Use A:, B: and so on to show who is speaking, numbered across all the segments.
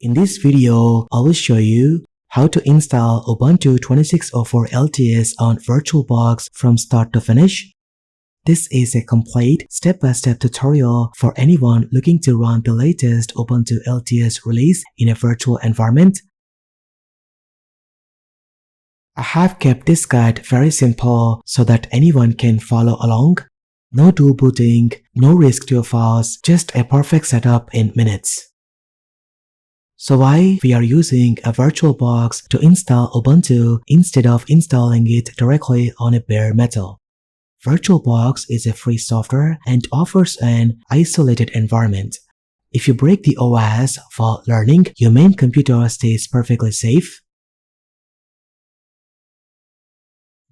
A: In this video, I will show you how to install Ubuntu 26.04 LTS on VirtualBox from start to finish. This is a complete step-by-step tutorial for anyone looking to run the latest Ubuntu LTS release in a virtual environment. I have kept this guide very simple so that anyone can follow along. No dual booting, no risk to your files, just a perfect setup in minutes. So why we are using a VirtualBox to install Ubuntu instead of installing it directly on a bare metal? VirtualBox is a free software and offers an isolated environment. If you break the OS while learning, your main computer stays perfectly safe.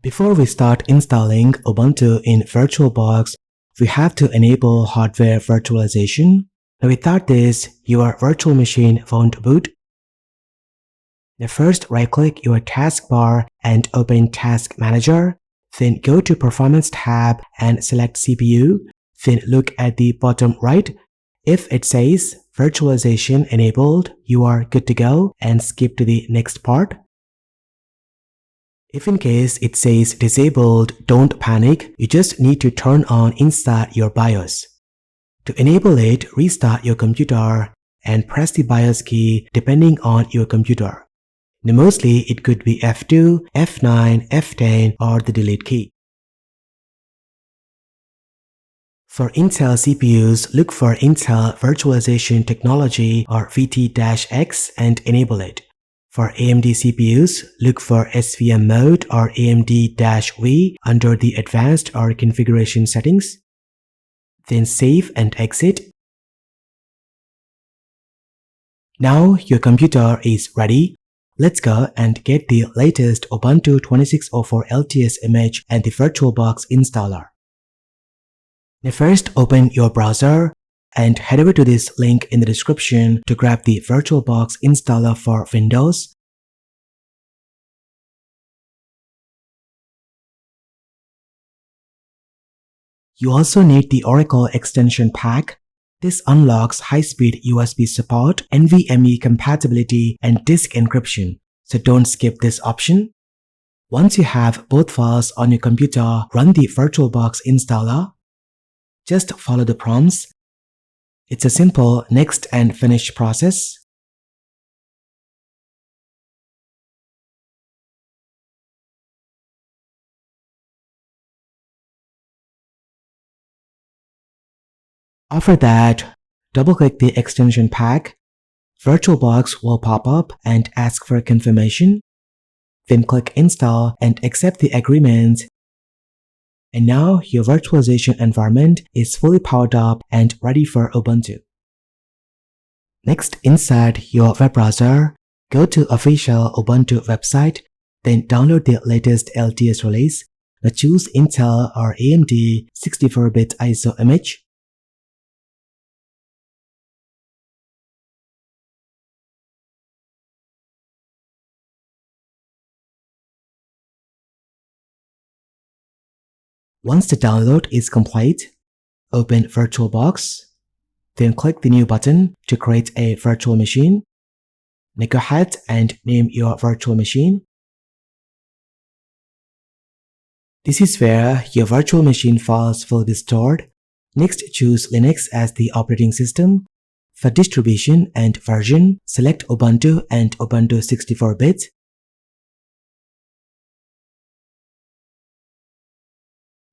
A: Before we start installing Ubuntu in VirtualBox, we have to enable hardware virtualization. Now without this, your virtual machine won't boot. Now first right-click your taskbar and open Task Manager. Then go to Performance tab and select CPU. Then look at the bottom right. If it says Virtualization enabled, you are good to go and skip to the next part. If in case it says disabled, don't panic. You just need to turn on inside your BIOS. To enable it, restart your computer and press the BIOS key depending on your computer. Now mostly it could be F2, F9, F10 or the delete key. For Intel CPUs, look for Intel Virtualization Technology or VT-X and enable it. For AMD CPUs, look for SVM mode or AMD-V under the Advanced or Configuration settings. Then save and exit. Now your computer is ready. Let's go and get the latest Ubuntu 26.04 LTS image and the VirtualBox installer. Now first open your browser and head over to this link in the description to grab the VirtualBox installer for Windows. You also need the Oracle extension pack. This unlocks high-speed USB support, NVMe compatibility, and disk encryption, so don't skip this option. Once you have both files on your computer, run the VirtualBox installer. Just follow the prompts. It's a simple next and finish process. After that, double-click the extension pack. VirtualBox will pop up and ask for confirmation. Then click Install and accept the agreement. And now your virtualization environment is fully powered up and ready for Ubuntu. Next, inside your web browser, go to official Ubuntu website, then download the latest LTS release. Now choose Intel or AMD 64-bit ISO image. Once the download is complete, open VirtualBox, then click the New button to create a virtual machine. Now go ahead and name your virtual machine. This is where your virtual machine files will be stored. Next, choose Linux as the operating system. For distribution and version, select Ubuntu and Ubuntu 64-bit.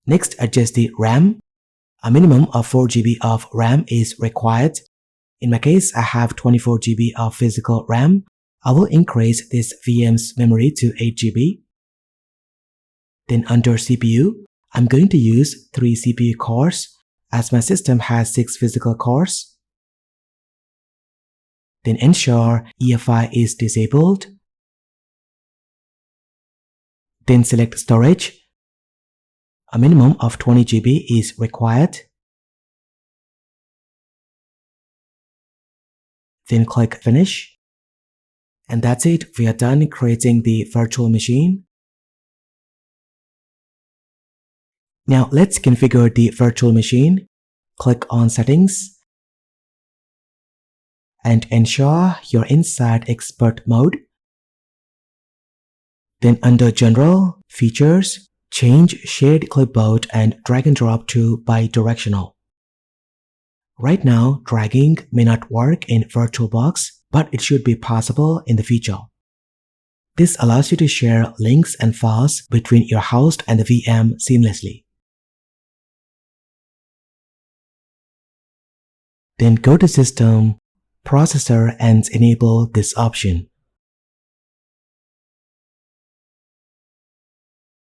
A: Next, adjust the RAM. A minimum of 4 GB of RAM is required. In my case, I have 24 GB of physical RAM. I will increase this VM's memory to 8 GB. Then under CPU, I'm going to use 3 CPU cores as my system has 6 physical cores. Then ensure EFI is disabled. Then select storage. A minimum of 20 GB is required. Then click Finish. And that's it. We are done creating the virtual machine. Now let's configure the virtual machine. Click on Settings. and ensure you're inside Expert mode. Then under General, Features, change Shared Clipboard and drag and drop to bidirectional. Right now, dragging may not work in VirtualBox, but it should be possible in the future. This allows you to share links and files between your host and the VM seamlessly. Then go to System, Processor and enable this option.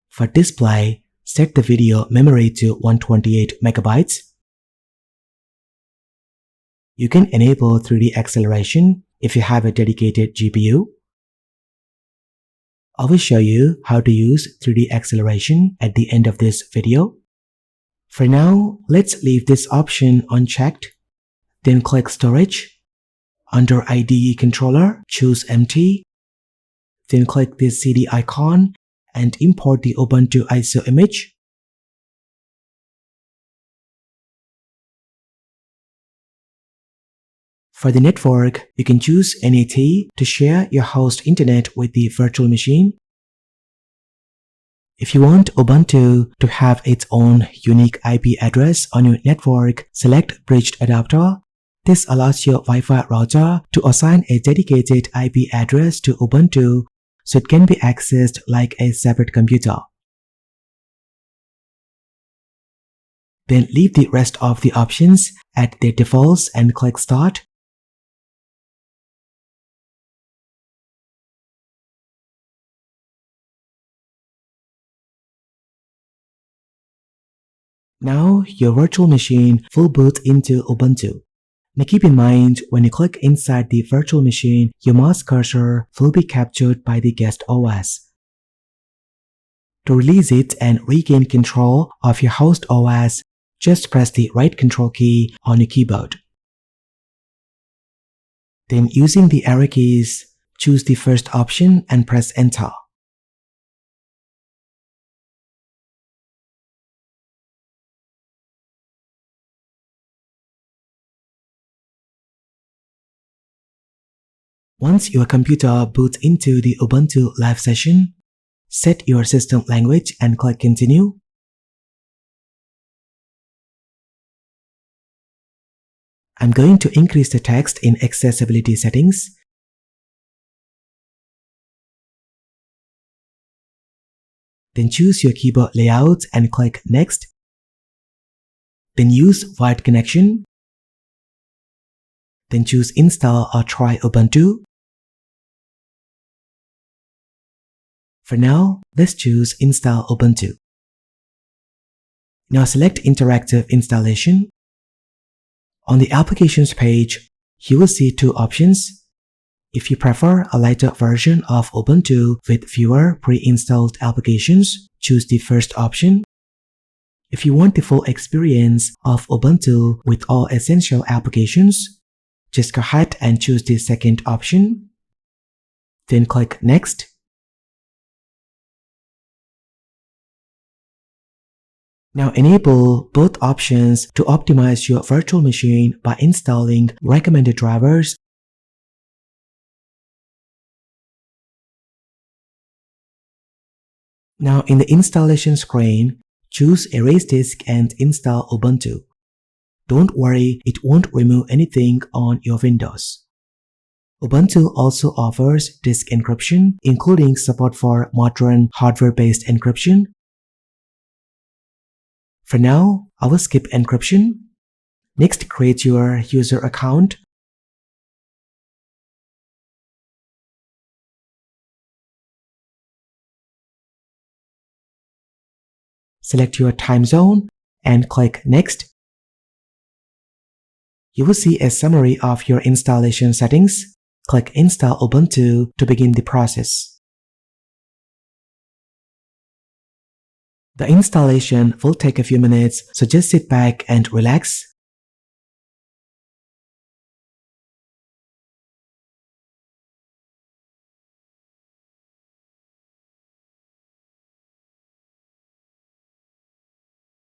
A: For display, set the video memory to 128 MB. You can enable 3D acceleration if you have a dedicated GPU. I will show you how to use 3D acceleration at the end of this video. For now, let's leave this option unchecked. Then click Storage. Under IDE controller, choose Empty. Then click the CD icon and import the Ubuntu ISO image. For the network, you can choose NAT to share your host internet with the virtual machine. If you want Ubuntu to have its own unique IP address on your network, select Bridged Adapter. This allows your Wi-Fi router to assign a dedicated IP address to Ubuntu so it can be accessed like a separate computer. Then leave the rest of the options at their defaults and click Start. Now your virtual machine will boot into Ubuntu. Now keep in mind, when you click inside the virtual machine, your mouse cursor will be captured by the guest OS. To release it and regain control of your host OS, just press the right control key on your keyboard. Then using the arrow keys, choose the first option and press Enter. Once your computer boots into the Ubuntu live session, set your system language and click Continue. I'm going to increase the text in accessibility settings. Then choose your keyboard layout and click Next. Then use Wired Connection. Then choose Install or Try Ubuntu. For now, let's choose Install Ubuntu. Now select Interactive Installation. On the Applications page, you will see two options. If you prefer a lighter version of Ubuntu with fewer pre-installed applications, choose the first option. If you want the full experience of Ubuntu with all essential applications, just go ahead and choose the second option. Then click Next. Now enable both options to optimize your virtual machine by installing recommended drivers. Now in the installation screen, choose Erase Disk and install Ubuntu. Don't worry, it won't remove anything on your Windows. Ubuntu also offers disk encryption, including support for modern hardware-based encryption. For now, I will skip encryption. Next, create your user account. Select your time zone and click Next. You will see a summary of your installation settings. Click Install Ubuntu to begin the process. The installation will take a few minutes, so just sit back and relax.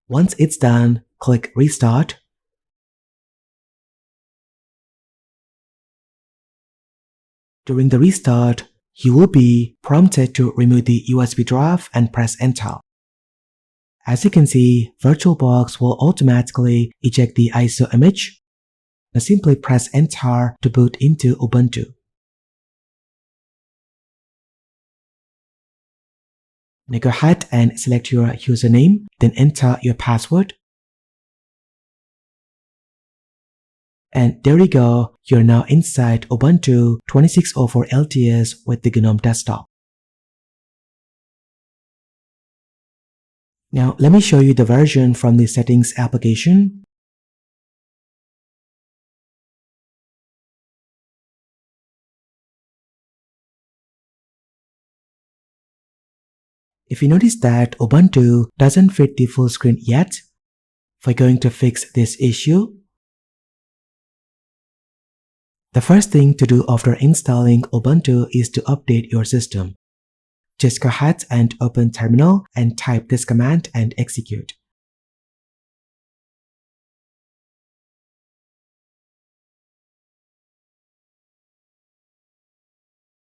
A: Once it's done, click Restart. During the restart, you will be prompted to remove the USB drive and press Enter. As you can see, VirtualBox will automatically eject the ISO image. Now simply press Enter to boot into Ubuntu. Now go ahead and select your username, then enter your password. And there you go, you're now inside Ubuntu 26.04 LTS with the GNOME desktop. Now let me show you the version from the settings application. If you notice that Ubuntu doesn't fit the full screen yet, we're going to fix this issue. The first thing to do after installing Ubuntu is to update your system. Just go ahead and open Terminal and type this command and execute.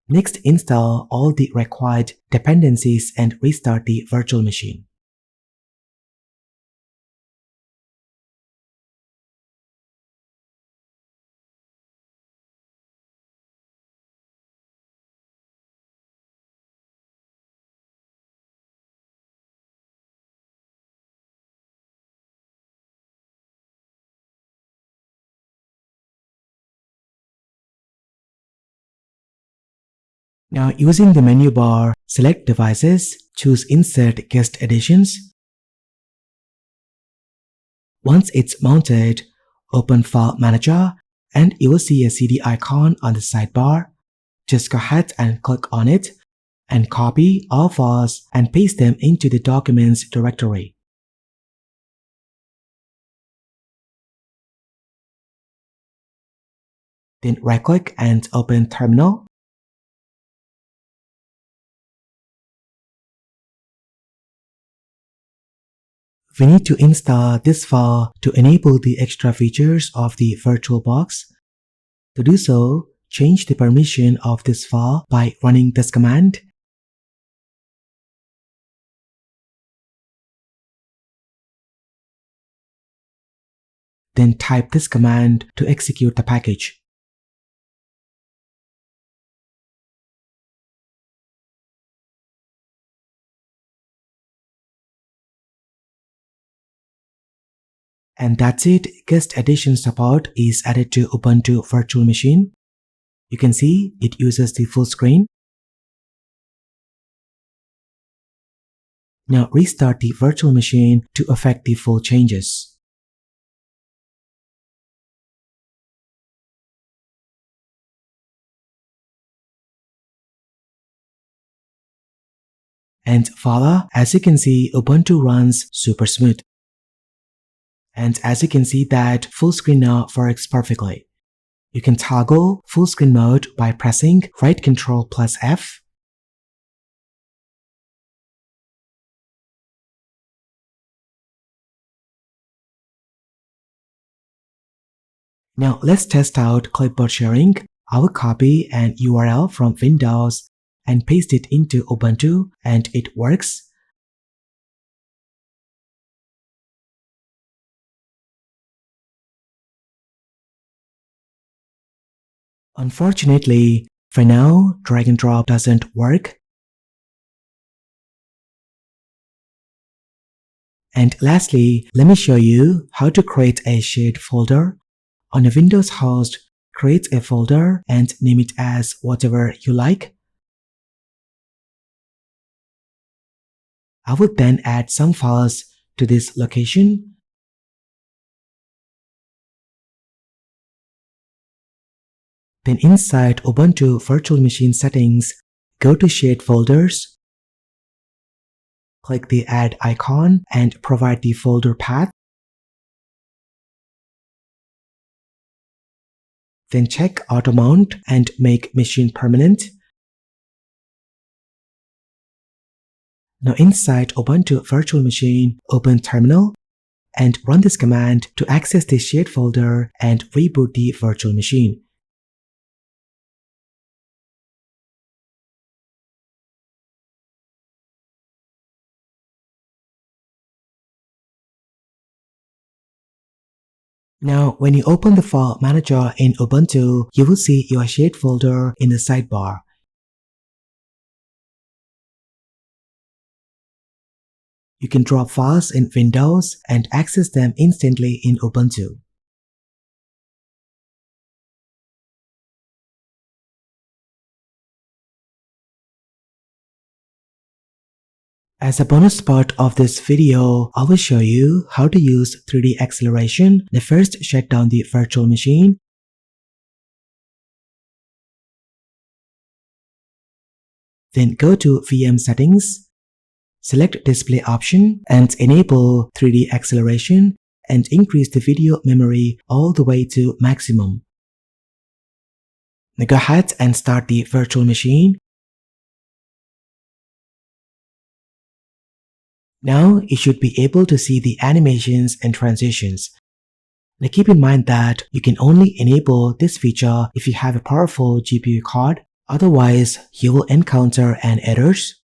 A: Next, install all the required dependencies and restart the virtual machine. Now, using the menu bar, select Devices, choose Insert Guest Editions. Once it's mounted, open File Manager and you will see a CD icon on the sidebar. Just go ahead and click on it and copy all files and paste them into the Documents directory. Then right-click and open Terminal. We need to install this file to enable the extra features of the VirtualBox. To do so, change the permission of this file by running this command. Then type this command to execute the package. And that's it, guest edition support is added to Ubuntu Virtual Machine. You can see it uses the full screen. Now restart the virtual machine to effect the full changes. And voila, as you can see, Ubuntu runs super smooth. And as you can see that full screen now works perfectly. You can toggle full screen mode by pressing right Ctrl plus F. Now let's test out clipboard sharing. I will copy an URL from Windows and paste it into Ubuntu and it works. Unfortunately, for now, drag and drop doesn't work. And lastly, let me show you how to create a shared folder. On a Windows host, create a folder and name it as whatever you like. I would then add some files to this location. Then inside Ubuntu Virtual Machine settings, go to Shared Folders. Click the Add icon and provide the folder path. Then check Auto Mount and make machine permanent. Now inside Ubuntu Virtual Machine, open Terminal and run this command to access the shared folder and reboot the virtual machine. Now, when you open the file manager in Ubuntu, you will see your shared folder in the sidebar. You can drop files in Windows and access them instantly in Ubuntu. As a bonus part of this video, I will show you how to use 3D acceleration. Now first, shut down the virtual machine. Then go to VM settings, select display option and enable 3D acceleration and increase the video memory all the way to maximum. Now go ahead and start the virtual machine. Now you should be able to see the animations and transitions. Now keep in mind that you can only enable this feature if you have a powerful GPU card, otherwise you will encounter an errors.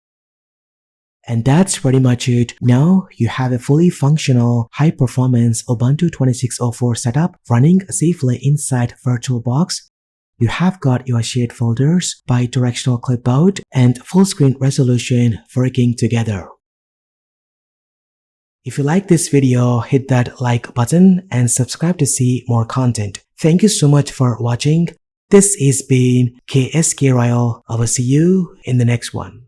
A: And that's pretty much it. Now you have a fully functional, high-performance Ubuntu 26.04 setup running safely inside VirtualBox. You have got your shared folders, bi-directional clipboard, and full-screen resolution working together. If you like this video, hit that like button and subscribe to see more content. Thank you so much for watching. This has been KSK Royal. I will see you in the next one.